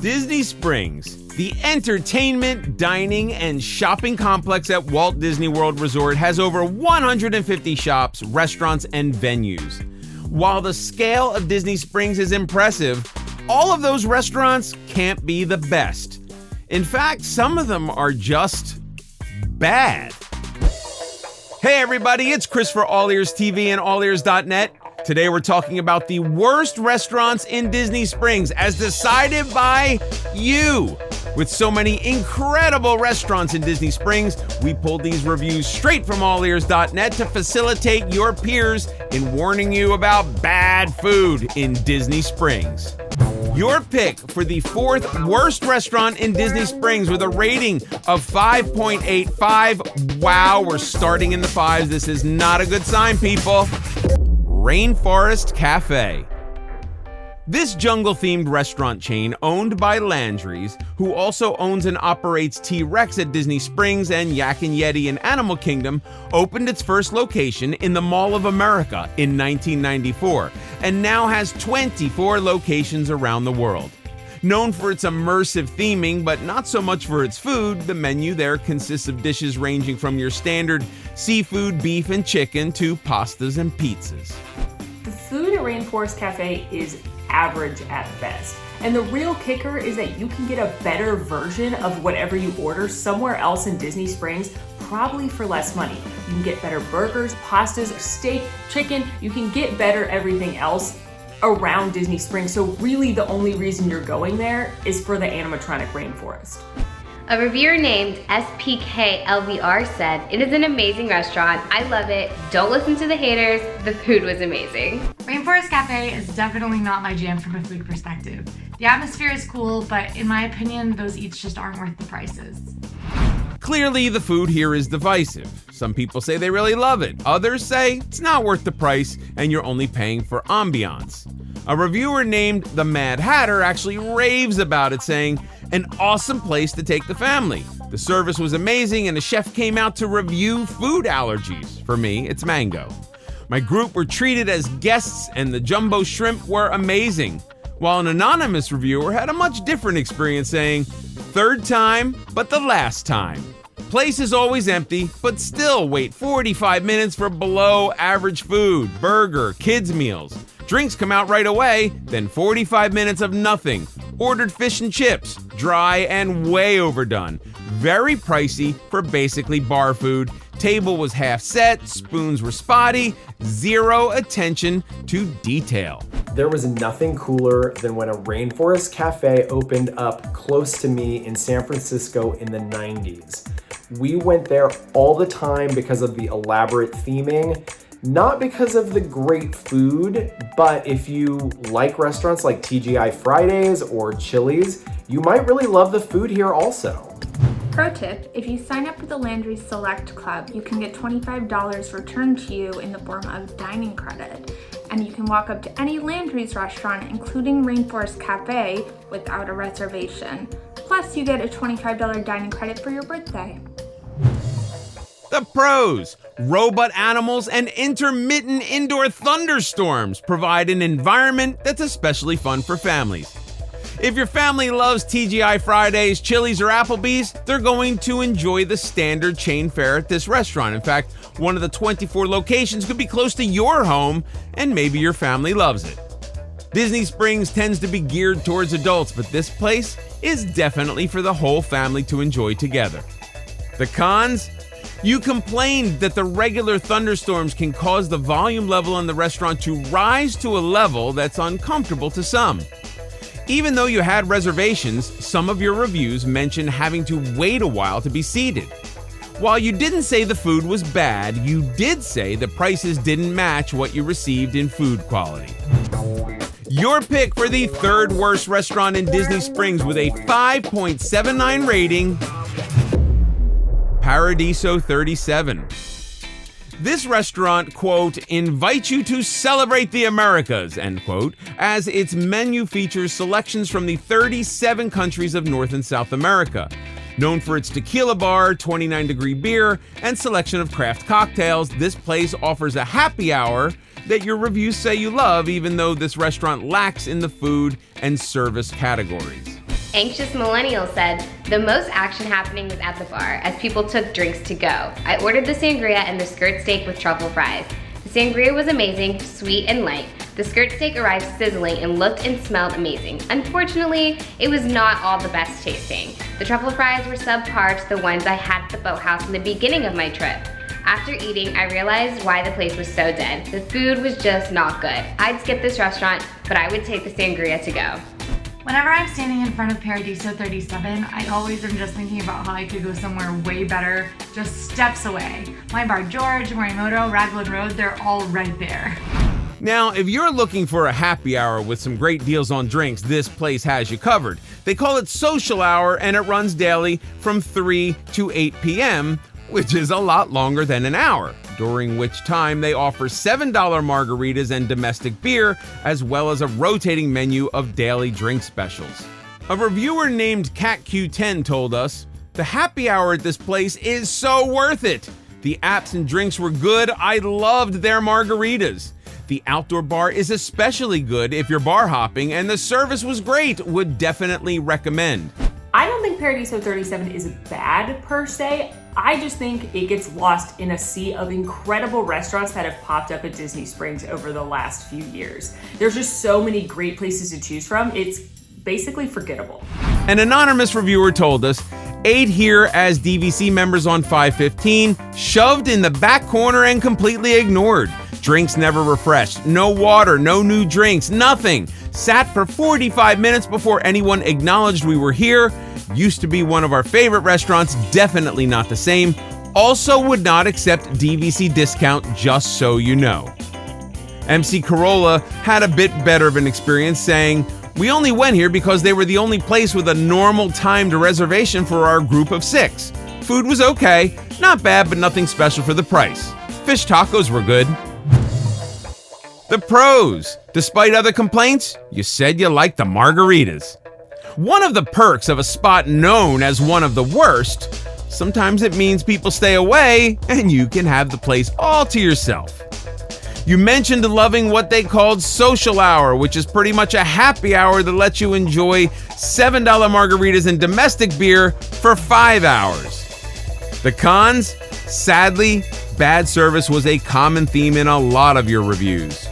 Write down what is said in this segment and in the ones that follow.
Disney Springs, the entertainment, dining, and shopping complex at Walt Disney World Resort, has over 150 shops, restaurants, and venues. While the scale of Disney Springs is impressive, all of those restaurants can't be the best. In fact, some of them are just bad. Hey everybody, it's Chris for AllEars TV and AllEars.net. Today we're talking about the worst restaurants in Disney Springs as decided by you. With so many incredible restaurants in Disney Springs, we pulled these reviews straight from AllEars.net to facilitate your peers in warning you about bad food in Disney Springs. Your pick for the fourth worst restaurant in Disney Springs with a rating of 5.85. Wow, we're starting in the fives. This is not a good sign, people. Rainforest Cafe. This jungle-themed restaurant chain, owned by Landry's, who also owns and operates T-Rex at Disney Springs and Yak and Yeti in Animal Kingdom, opened its first location in the Mall of America in 1994, and now has 24 locations around the world. Known for its immersive theming, but not so much for its food, the menu there consists of dishes ranging from your standard seafood, beef, and chicken to pastas and pizzas. The food at Rainforest Cafe is average at best. And the real kicker is that you can get a better version of whatever you order somewhere else in Disney Springs, probably for less money. You can get better burgers, pastas, steak, chicken. You can get better everything else around Disney Springs. So really the only reason you're going there is for the animatronic rainforest. A reviewer named STK LVR said, "It is an amazing restaurant. I love it. Don't listen to the haters. The food was amazing." Rainforest Cafe is definitely not my jam from a food perspective. The atmosphere is cool, but in my opinion, those eats just aren't worth the prices. Clearly, the food here is divisive. Some people say they really love it. Others say it's not worth the price and you're only paying for ambiance. A reviewer named The Mad Hatter actually raves about it, saying, "An awesome place to take the family. The service was amazing and a chef came out to review food allergies. For me, it's mango. My group were treated as guests and the jumbo shrimp were amazing." While an anonymous reviewer had a much different experience, saying, "Third time, but the last time. Place is always empty, but still wait 45 minutes for below average food, burger, kids meals. Drinks come out right away, then 45 minutes of nothing. Ordered fish and chips, dry and way overdone. Very pricey for basically bar food. Table was half set, spoons were spotty, zero attention to detail." There was nothing cooler than when a Rainforest Cafe opened up close to me in San Francisco in the 90s. We went there all the time because of the elaborate theming, not because of the great food, but if you like restaurants like TGI Fridays or Chili's, you might really love the food here also. Pro tip, if you sign up for the Landry Select Club, you can get $25 returned to you in the form of dining credit. And you can walk up to any Landry's restaurant, including Rainforest Cafe, without a reservation. Plus, you get a $25 dining credit for your birthday. The pros: robot animals and intermittent indoor thunderstorms provide an environment that's especially fun for families. If your family loves TGI Fridays, Chili's, or Applebee's, they're going to enjoy the standard chain fare at this restaurant. In fact, one of the 24 locations could be close to your home, and maybe your family loves it. Disney Springs tends to be geared towards adults, but this place is definitely for the whole family to enjoy together. The cons? You complained that the regular thunderstorms can cause the volume level in the restaurant to rise to a level that's uncomfortable to some. Even though you had reservations, some of your reviews mentioned having to wait a while to be seated. While you didn't say the food was bad, you did say the prices didn't match what you received in food quality. Your pick for the third worst restaurant in Disney Springs with a 5.79 rating, Paradiso 37. This restaurant, quote, invites you to celebrate the Americas, end quote, as its menu features selections from the 37 countries of North and South America. Known for its tequila bar, 29-degree beer, and selection of craft cocktails, this place offers a happy hour that your reviews say you love, even though this restaurant lacks in the food and service categories. Anxious Millennial said, the most action happening was at the bar as people took drinks to go. I ordered the sangria and the skirt steak with truffle fries. The sangria was amazing, sweet and light. The skirt steak arrived sizzling and looked and smelled amazing. Unfortunately, it was not all the best tasting. The truffle fries were subpar to the ones I had at the boathouse in the beginning of my trip. After eating, I realized why the place was so dead. The food was just not good. I'd skip this restaurant, but I would take the sangria to go. Whenever I'm standing in front of Paradiso 37, I always am just thinking about how I could go somewhere way better, just steps away. Wine Bar George, Morimoto, Raglan Road, they're all right there. Now, if you're looking for a happy hour with some great deals on drinks, this place has you covered. They call it Social Hour, and it runs daily from 3 to 8 p.m., which is a lot longer than an hour, during which time they offer $7 margaritas and domestic beer, as well as a rotating menu of daily drink specials. A reviewer named CatQ10 told us, the happy hour at this place is so worth it. The apps and drinks were good. I loved their margaritas. The outdoor bar is especially good if you're bar hopping, and the service was great. Would definitely recommend. I don't think Paradiso 37 is bad per se. I just think it gets lost in a sea of incredible restaurants that have popped up at Disney Springs over the last few years. There's just so many great places to choose from. It's basically forgettable. An anonymous reviewer told us, ate here as DVC members on 515, shoved in the back corner and completely ignored. Drinks never refreshed, no water, no new drinks, nothing. Sat for 45 minutes before anyone acknowledged we were here. Used to be one of our favorite restaurants, definitely not the same. Also would not accept DVC discount, just so you know. MC Corolla had a bit better of an experience, saying, we only went here because they were the only place with a normal timed reservation for our group of 6. Food was okay, not bad, but nothing special for the price. Fish tacos were good. The pros. Despite other complaints, you said you liked the margaritas. One of the perks of a spot known as one of the worst, sometimes it means people stay away and you can have the place all to yourself. You mentioned loving what they called Social Hour, which is pretty much a happy hour that lets you enjoy $7 margaritas and domestic beer for 5 hours. The cons? Sadly, bad service was a common theme in a lot of your reviews.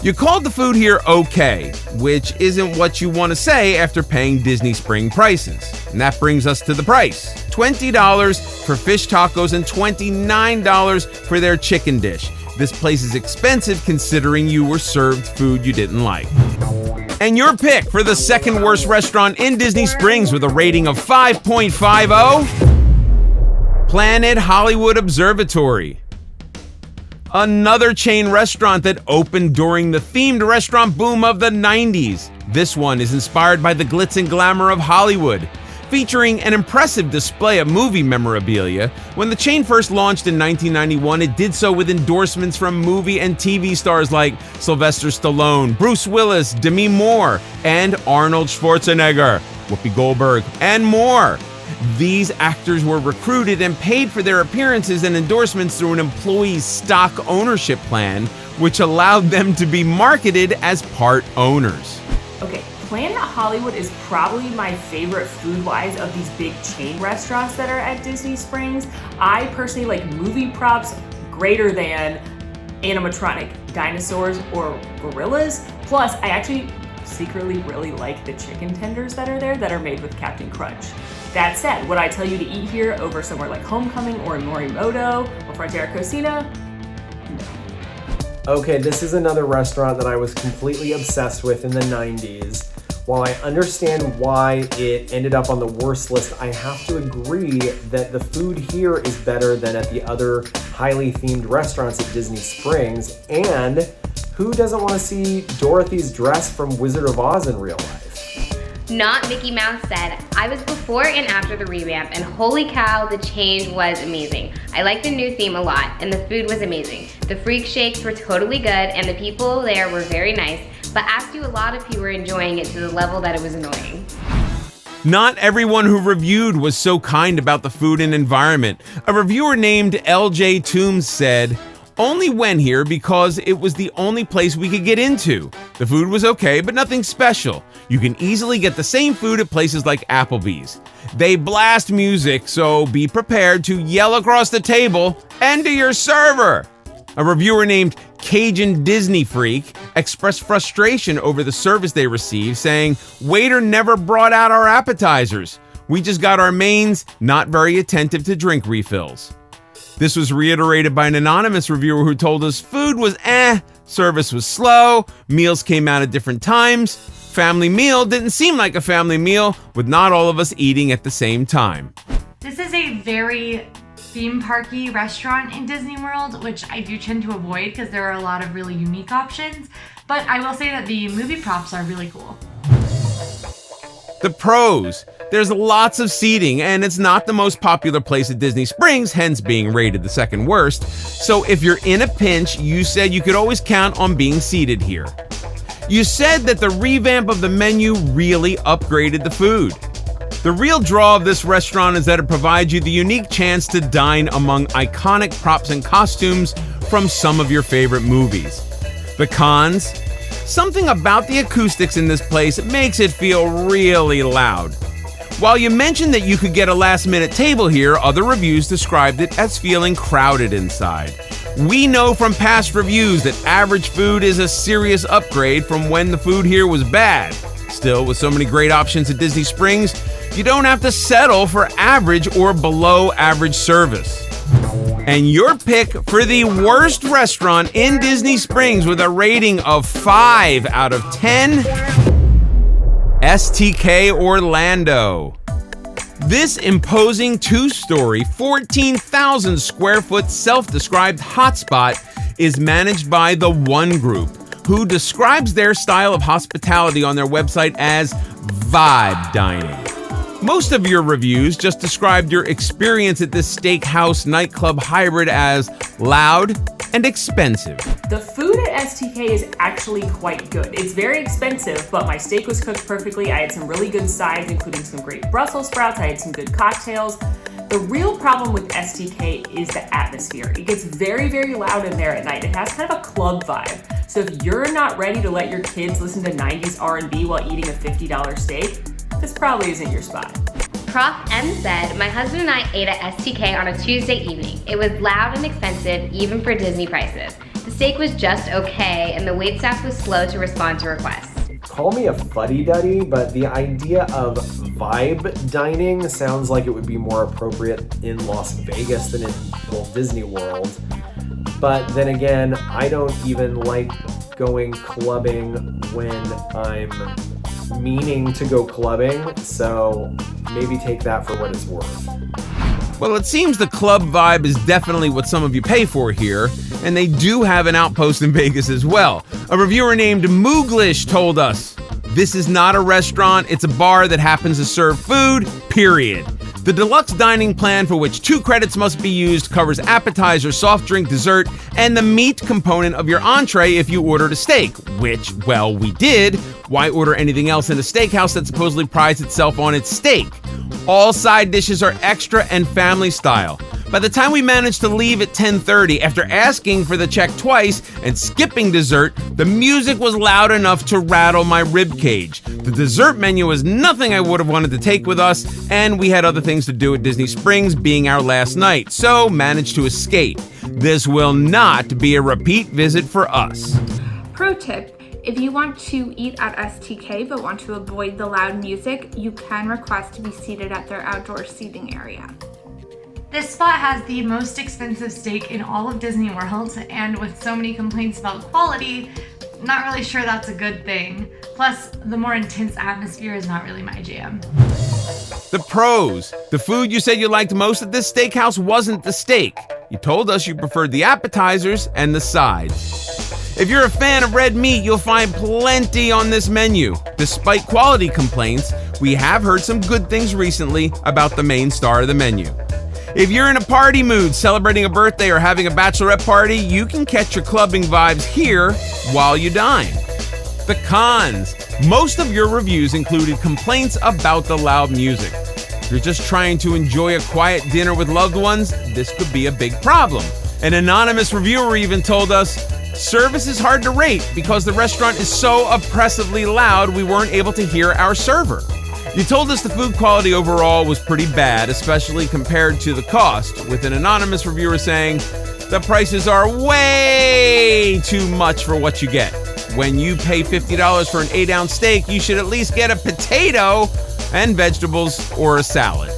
You called the food here okay, which isn't what you want to say after paying Disney Spring prices. And that brings us to the price. $20 for fish tacos and $29 for their chicken dish. This place is expensive considering you were served food you didn't like. And your pick for the second worst restaurant in Disney Springs with a rating of 5.50? Planet Hollywood Observatory. Another chain restaurant that opened during the themed restaurant boom of the 90s. This one is inspired by the glitz and glamour of Hollywood, featuring an impressive display of movie memorabilia. When the chain first launched in 1991, it did so with endorsements from movie and TV stars like Sylvester Stallone, Bruce Willis, Demi Moore, and Arnold Schwarzenegger, Whoopi Goldberg, and more. These actors were recruited and paid for their appearances and endorsements through an employee stock ownership plan, which allowed them to be marketed as part owners. Okay, Planet Hollywood is probably my favorite food-wise of these big chain restaurants that are at Disney Springs. I personally like movie props greater than animatronic dinosaurs or gorillas. Plus, I actually secretly really like the chicken tenders that are there that are made with Captain Crunch. That said, would I tell you to eat here over somewhere like Homecoming or Morimoto or Frontera Cocina? No. Okay, this is another restaurant that I was completely obsessed with in the 90s. While I understand why it ended up on the worst list, I have to agree that the food here is better than at the other highly themed restaurants at Disney Springs. And who doesn't want to see Dorothy's dress from Wizard of Oz in real life? Not Mickey Mouse said, I was before and after the revamp, and holy cow, the change was amazing. I liked the new theme a lot, and the food was amazing. The freak shakes were totally good, and the people there were very nice, but asked you a lot if you were enjoying it to the level that it was annoying. Not everyone who reviewed was so kind about the food and environment. A reviewer named LJ Toombs said, only went here because it was the only place we could get into. The food was okay, but nothing special. You can easily get the same food at places like Applebee's. They blast music, so be prepared to yell across the table and to your server. A reviewer named Cajun Disney Freak expressed frustration over the service they received, saying, "Waiter never brought out our appetizers. We just got our mains, not very attentive to drink refills." This was reiterated by an anonymous reviewer who told us food was service was slow, meals came out at different times, family meal didn't seem like a family meal, with not all of us eating at the same time. This is a very theme parky restaurant in Disney World, which I do tend to avoid because there are a lot of really unique options, but I will say that the movie props are really cool. The pros. There's lots of seating, and it's not the most popular place at Disney Springs, hence being rated the second worst. So if you're in a pinch, you said you could always count on being seated here. You said that the revamp of the menu really upgraded the food. The real draw of this restaurant is that it provides you the unique chance to dine among iconic props and costumes from some of your favorite movies. The cons? Something about the acoustics in this place makes it feel really loud. While you mentioned that you could get a last-minute table here, other reviews described it as feeling crowded inside. We know from past reviews that average food is a serious upgrade from when the food here was bad. Still, with so many great options at Disney Springs, you don't have to settle for average or below average service. And your pick for the worst restaurant in Disney Springs with a rating of 5 out of 10? STK Orlando. This imposing two-story, 14,000 square foot self-described hotspot is managed by The One Group, who describes their style of hospitality on their website as vibe dining. Most of your reviews just described your experience at this steakhouse nightclub hybrid as loud and expensive. The food at STK is actually quite good. It's very expensive, but my steak was cooked perfectly. I had some really good sides, including some great Brussels sprouts. I had some good cocktails. The real problem with STK is the atmosphere. It gets very, very loud in there at night. It has kind of a club vibe. So if you're not ready to let your kids listen to 90s R&B while eating a $50 steak, this probably isn't your spot. Prof M said, "My husband and I ate at STK on a Tuesday evening. It was loud and expensive, even for Disney prices. The steak was just okay, and the waitstaff was slow to respond to requests." Call me a fuddy-duddy, but the idea of vibe dining sounds like it would be more appropriate in Las Vegas than in Walt Disney World. But then again, I don't even like going clubbing when I'm meaning to go clubbing, so maybe take that for what it's worth. Well, it seems the club vibe is definitely what some of you pay for here, and they do have an outpost in Vegas as well. A reviewer named Mooglish told us, "This is not a restaurant, it's a bar that happens to serve food, period. The deluxe dining plan, for which 2 credits must be used, covers appetizer, soft drink, dessert, and the meat component of your entree if you ordered a steak," which, well, we did. Why order anything else in a steakhouse that supposedly prides itself on its steak? All side dishes are extra and family style. By the time we managed to leave at 10:30, after asking for the check twice and skipping dessert, the music was loud enough to rattle my rib cage. The dessert menu was nothing I would have wanted to take with us, and we had other things to do at Disney Springs, being our last night, so managed to escape. This will not be a repeat visit for us. Pro tip. If you want to eat at STK but want to avoid the loud music, you can request to be seated at their outdoor seating area. This spot has the most expensive steak in all of Disney World, and with so many complaints about quality, not really sure that's a good thing. Plus, the more intense atmosphere is not really my jam. The pros. The food you said you liked most at this steakhouse wasn't the steak. You told us you preferred the appetizers and the sides. If you're a fan of red meat, you'll find plenty on this menu. Despite quality complaints, we have heard some good things recently about the main star of the menu. If you're in a party mood, celebrating a birthday or having a bachelorette party, you can catch your clubbing vibes here while you dine. The cons. Most of your reviews included complaints about the loud music. If you're just trying to enjoy a quiet dinner with loved ones, this could be a big problem. An anonymous reviewer even told us, "Service is hard to rate because the restaurant is so oppressively loud we weren't able to hear our server." You told us the food quality overall was pretty bad, especially compared to the cost, with an anonymous reviewer saying, "The prices are way too much for what you get. When you pay $50 for an 8-ounce steak, you should at least get a potato and vegetables or a salad."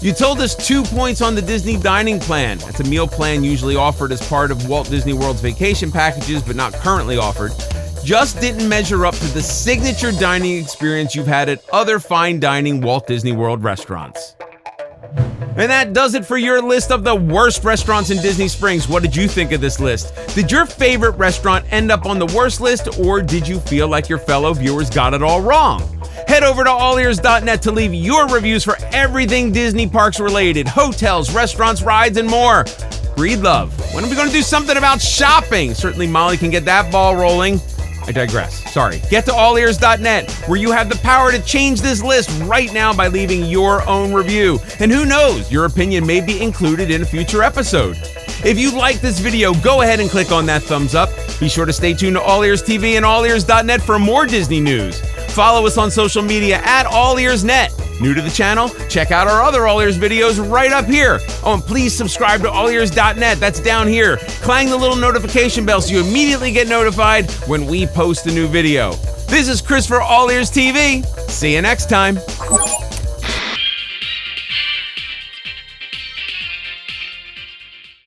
You told us 2 points on the Disney dining plan. That's a meal plan usually offered as part of Walt Disney World's vacation packages, but not currently offered. Just didn't measure up to the signature dining experience you've had at other fine dining Walt Disney World restaurants. And that does it for your list of the worst restaurants in Disney Springs. What did you think of this list? Did your favorite restaurant end up on the worst list, or did you feel like your fellow viewers got it all wrong? Head over to AllEars.net to leave your reviews for everything Disney parks related, hotels, restaurants, rides, and more. Breathe love. When are we going to do something about shopping? Certainly Molly can get that ball rolling. I digress. Sorry. Get to AllEars.net, where you have the power to change this list right now by leaving your own review. And who knows, your opinion may be included in a future episode. If you like this video, go ahead and click on that thumbs up. Be sure to stay tuned to All Ears TV and AllEars.net for more Disney news. Follow us on social media at AllEars.net. New to the channel? Check out our other All Ears videos right up here. Oh, and please subscribe to AllEars.net. That's down here. Clang the little notification bell so you immediately get notified when we post a new video. This is Chris for All Ears TV. See you next time.